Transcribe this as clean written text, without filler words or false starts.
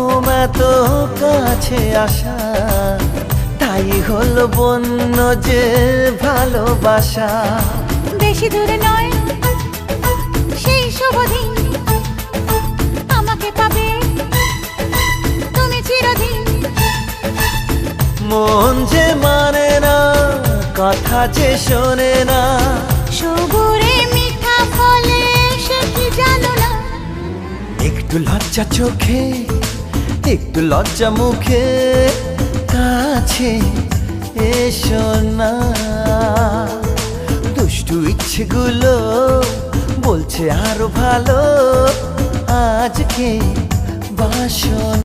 ঘুম এত কাছে আসা, তাই হলো বন্য যে ভালোবাসা। বেশি দূরে নয় সেই শুভ দিন, আমাকে পাবে তুমি চিরদিন। মন যে মানে না, কথা যে শোনে না, সবুরে মিঠা ফলে সে কি জানো না। একটু লজ্জা চোখে, একটু লজ্জা মুখে, কাছে এসো না। দুষ্টু ইচ্ছেগুলো বলছে আরো ভালো, আজকে বাসো।